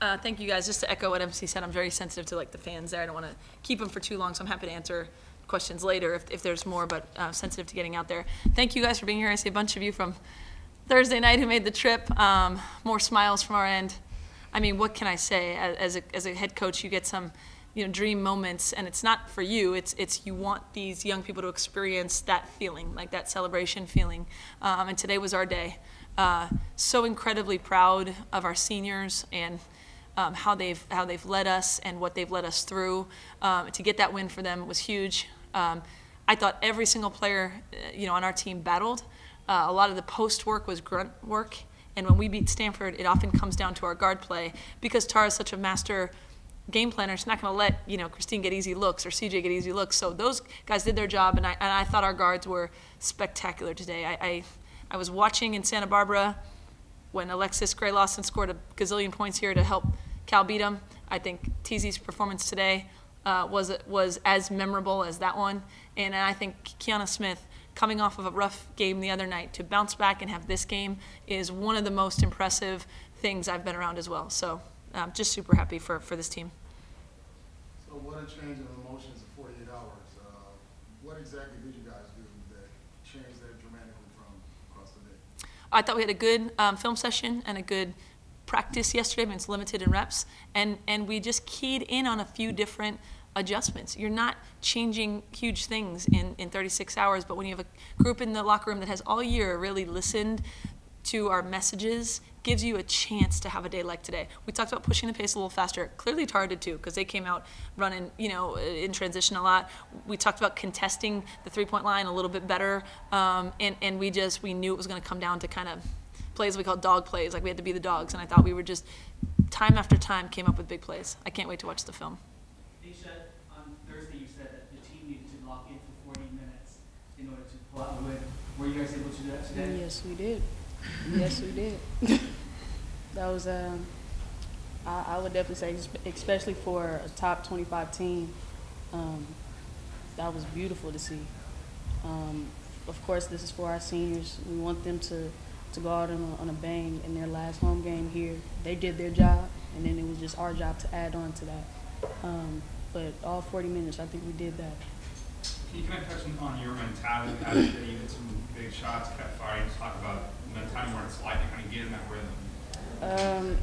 Thank you guys. Just to echo what MC said, I'm very sensitive to like the fans there. I don't want to keep them for too long, so I'm happy to answer questions later if there's more, but sensitive to getting out there. Thank you guys for being here. I see a bunch of you from Thursday night who made the trip. More smiles from our end. I mean, what can I say? As a head coach, you get some dream moments, and it's not for you. It's you want these young people to experience that feeling, like that celebration feeling. And today was our day. So incredibly proud of our seniors and how they've led us and what they've led us through. To get that win for them was huge. I thought every single player, on our team battled. A lot of the post work was grunt work, and when we beat Stanford, it often comes down to our guard play because Tara's such a master game planner. She's not going to let Christine get easy looks or CJ get easy looks. So those guys did their job, and I thought our guards were spectacular today. I was watching in Santa Barbara when Alexis Gray Lawson scored a gazillion points here to help Cal beat them. I think TZ's performance today was as memorable as that one. And I think Kiana Smith, coming off of a rough game the other night, to bounce back and have this game is one of the most impressive things I've been around as well. So I'm just super happy for this team. So what a change of emotions in 48 hours. What exactly did you guys do that changed that dramatically from across the day? I thought we had a good film session and a good practice yesterday. I mean, it's limited in reps, and we just keyed in on a few different adjustments. You're not changing huge things in 36 hours, but when you have a group in the locker room that has all year really listened to our messages, gives you a chance to have a day like today. We talked about pushing the pace a little faster. Clearly Tara did too, because they came out running, in transition a lot. We talked about contesting the three-point line a little bit better, and we knew it was going to come down to kind of plays we call dog plays, like we had to be the dogs, and I thought we were just, time after time, came up with big plays. I can't wait to watch the film. Nisha, on Thursday you said that the team needed to lock in for 40 minutes in order to pull out the win. Were you guys able to do that today? Yes, we did. Yes, we did. That was, I would definitely say, especially for a top 25 team, that was beautiful to see. Of course, this is for our seniors. We want them to go out on a bang in their last home game here. They did their job, and then it was just our job to add on to that. But all 40 minutes, I think we did that. Can you kind of touch on your mentality? After you hit some big shots, kept fighting, talk about mentality where it's like to kind of get in that rhythm?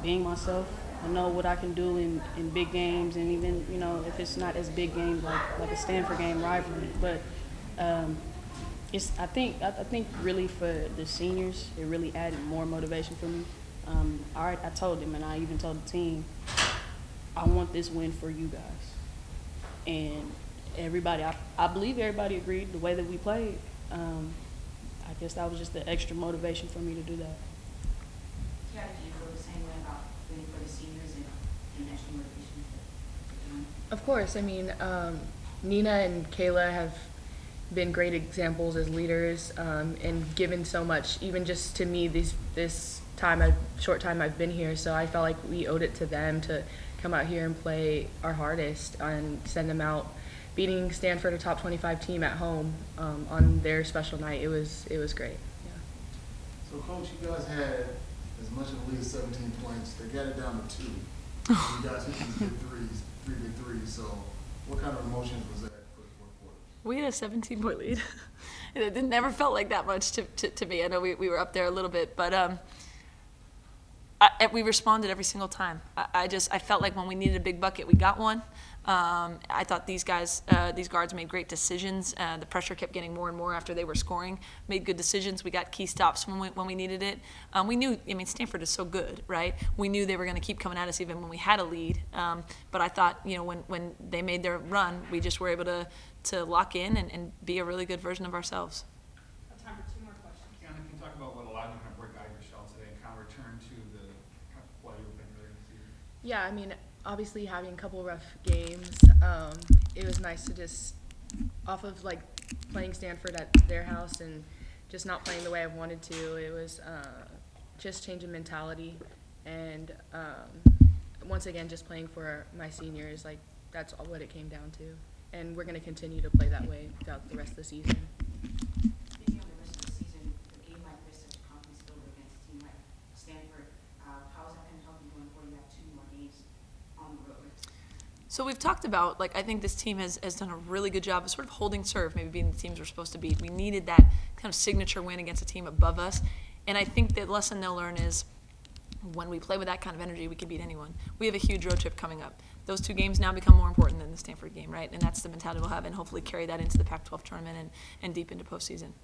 Being myself. I know what I can do in big games, and even if it's not as big games like a Stanford game rivalry. But I think really for the seniors, it really added more motivation for me. I told them, and I even told the team, I want this win for you guys. And everybody, I believe everybody agreed the way that we played. I guess that was just the extra motivation for me to do that. Yeah, do you feel the same way about winning for the seniors and extra motivation for them? Of course. I mean, Nina and Kayla have been great examples as leaders and given so much, even just to me this short time I've been here. So I felt like we owed it to them to come out here and play our hardest and send them out. Beating Stanford, a top 25 team at home on their special night, it was great. Yeah. So, Coach, you guys had as much of a lead as 17 points. They got it down to 2. You guys hit these three big threes. So, what kind of emotions was that for the fourth quarter? We had a 17-point lead. It never felt like that much to me. I know we were up there a little bit, but we responded every single time. I felt like when we needed a big bucket, we got one. I thought these guards made great decisions. The pressure kept getting more and more after they were scoring. Made good decisions. We got key stops when we needed it. We knew, Stanford is so good, right? We knew they were going to keep coming at us even when we had a lead. But I thought, when they made their run, we just were able to lock in and be a really good version of ourselves. Time for 2 more questions. Kiana, can you talk about what allowed you to kind of break out of your shell today and kind of return to the kind of play you were playing earlier in the season? Yeah, I mean, obviously having a couple rough games, it was nice to just, off of like playing Stanford at their house and just not playing the way I wanted to, it was just changing mentality and once again just playing for my seniors. Like, that's all what it came down to, and we're going to continue to play that way throughout the rest of the season. Speaking of the rest of the season, a game like this, such a confidence builder against a team like Stanford, how is that going to help you going forward? You have 2 So we've talked about, like, I think this team has done a really good job of sort of holding serve, maybe being the teams we're supposed to beat. We needed that kind of signature win against a team above us. And I think the lesson they'll learn is when we play with that kind of energy, we can beat anyone. We have a huge road trip coming up. Those 2 games now become more important than the Stanford game, right? And that's the mentality we'll have, and hopefully carry that into the Pac-12 tournament and deep into postseason.